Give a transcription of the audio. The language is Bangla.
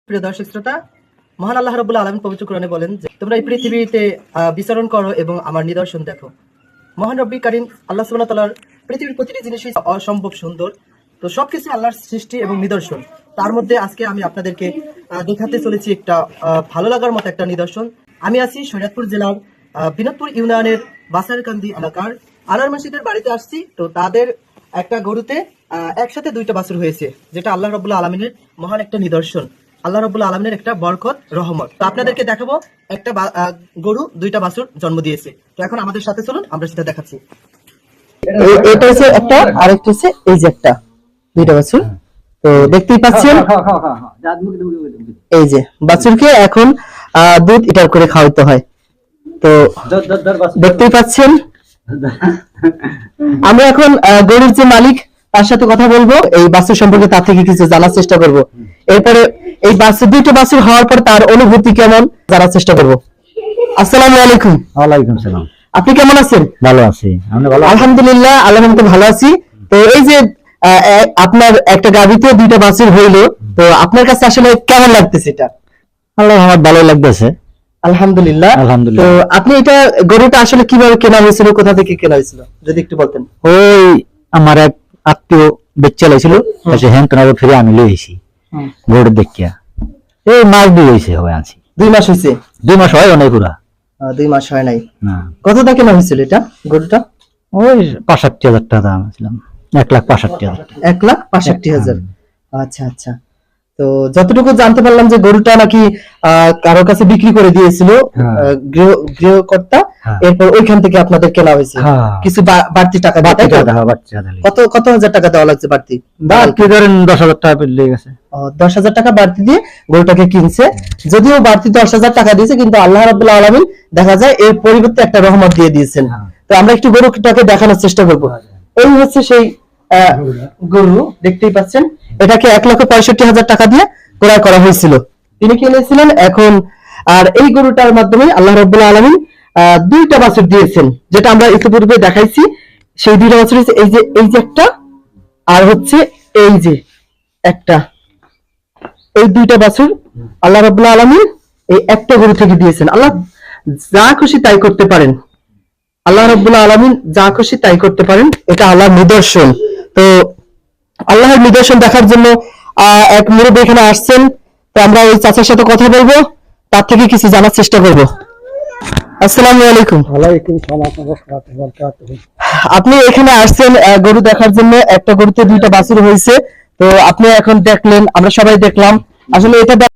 প্রিয় দর্শক শ্রোতা, মহান আল্লাহ রাব্বুল আলামিন পবিত্র কোরআনে বলেন যে তোমরা এই পৃথিবীতে বিচরণ করো এবং আমার নিদর্শন দেখো। মহান রব্বি কারীম আল্লাহ সুবহানাহু ওয়া তাআলার পৃথিবীর প্রতিটি জিনিসই অসম্ভব সুন্দর। তো সবকিছু আল্লাহর সৃষ্টি এবং নিদর্শন। তার মধ্যে আজকে আমি আপনাদেরকে দেখাতে চলেছি একটা ভালো লাগার মতো একটা নিদর্শন। আমি আছি শরীয়তপুর জেলার বিনোদপুর ইউনিয়নের বাসারকান্দি এলাকার আনার মসজিদের বাড়িতে আসছি। তো তাদের একটা গরুতে একসাথে দুইটা বাছুর হয়েছে, যেটা আল্লাহ রাব্বুল আলামিনের মহান একটা নিদর্শন, আল্লাহ রাব্বুল আলামিনের একটা বরকত রহমত। তো আপনাদেরকে দেখাবো একটা গরু দুইটা বাছুর জন্ম দিয়েছে। তো এখন আমাদের সাথে চলুন, আমরা সেটা দেখাচ্ছি। এটা হচ্ছে একটা, আরেকটা হচ্ছে এই যে একটা দুইটা বাছুর। তো দেখতেই পাচ্ছেন এই যে বাছুরকে এখন দুধ এটার করে খাওয়াতে হয়। তো দেখতেই পাচ্ছেন আমরা এখন গরুর যে মালিক তার সাথে কথা বলবো, এই বাছুর সম্পর্কে তার থেকে কিছু জানার চেষ্টা করব। এরপরে এই বাছুর দুইটা বাছুর হওয়ার পর তার অনুভূতি কেমন জানার চেষ্টা করব। আসসালামু আলাইকুম। ওয়ালাইকুম সালাম। আপনি কেমন আছেন? ভালো আছি। আমি ভালো আছি। আলহামদুলিল্লাহ, আলহামদুলিল্লাহ ভালো আছি। তো এই যে আপনার একটা গাভীতে দুইটা বাছুর হইলো, তো আপনার কাছে আসলে কেমন লাগতেছে এটা? আল্লাহ আমার ভালো লাগতেছে। আলহামদুলিল্লাহ। আলহামদুলিল্লাহ। তো আপনি এটা গরুটা আসলে কিভাবে কেনা হয়েছিল, কোথা থেকে কেনা হয়েছিল যদি একটু বলতেন। ওই আমার এক আত্মীয় বেচে লাইছিল, সে হ্যাঁ তোনার ফিরে আমি লই আইছি গরু দেখিয়া। এই মাস দুই হইছে হবে আনছি। 2 মাস হয়েছে? 2 মাস হয় অনেক পুরা। 2 মাস হয় নাই। না, কতটা কেনা হয়েছিল এটা গরুটা? ওই 65,000 টাকা দাম ছিলাম। 1,65,000। 1,65,000। আচ্ছা আচ্ছা। তো যতটুকু জানতে পারলাম যে গরুটা নাকি কারোর কাছে বিক্রি করে দিয়েছিল গৃহকর্তা, এরপর ওইখান থেকে আপনাদের কেনা হয়েছে। কিছু বাড়তি টাকা দিয়ে, তাই তো? কত হাজার টাকা দেওয়া লাগছে বাড়তি? বাড়তি ধরেন 10,000 টাকা পেলে গেছে। 10,000 টাকা বাড়তি দিয়ে গরুটাকে কিনছে। যদিও বাড়তি 10,000 টাকা দিয়েছে, কিন্তু আল্লাহ রাব্বুল আলামিন দেখা যায় এর পরিবর্তে একটা রহমত দিয়ে দিয়েছেন। তো আমরা একটু গরুটাকে দেখানোর চেষ্টা করব। এই হচ্ছে সেই গরু, দেখতেই পাচ্ছেন। এটাকে 1,65,000 টাকা দিয়ে ক্রয় করা হয়েছিল, তিনি কিনেছিলেন। এখন আর এই গরুটার মাধ্যমে আল্লাহ রাব্বুল আলামিন দুইটা বাছুর দিয়েছেন, যেটা আমরা ইতিপূর্বে দেখাইছি। সেই দুইটা বাছুর হচ্ছে এই যে একটা, আর হচ্ছে এই যে একটা। এই দুইটা বাছুর আল্লাহ রাব্বুল আলামিন এই একটা গরু থেকে দিয়েছেন। আল্লাহ যা খুশি তাই করতে পারেন, আল্লাহ রাব্বুল আলামিন যা খুশি তাই করতে পারেন। এটা আল্লাহর নিদর্শন। তো আল্লাহর নিদর্শন দেখার জন্য এক মুরব্বী এখানে আসছেন। তো আমরা ওই চাচার সাথে কথা বলবো, তার থেকে কিছু জানার চেষ্টা করব। আসসালামু আলাইকুম। ওয়ালাইকুম সালাম ওয়া রাহমাতুল্লাহি ওয়া বারাকাতুহু। আপনি এখানে আসছেন গরু দেখার জন্য, একটা গরুতে দুইটা বাছুর হয়েছে। তো আপনি এখন দেখলেন, আমরা সবাই দেখলাম। আসলে এটা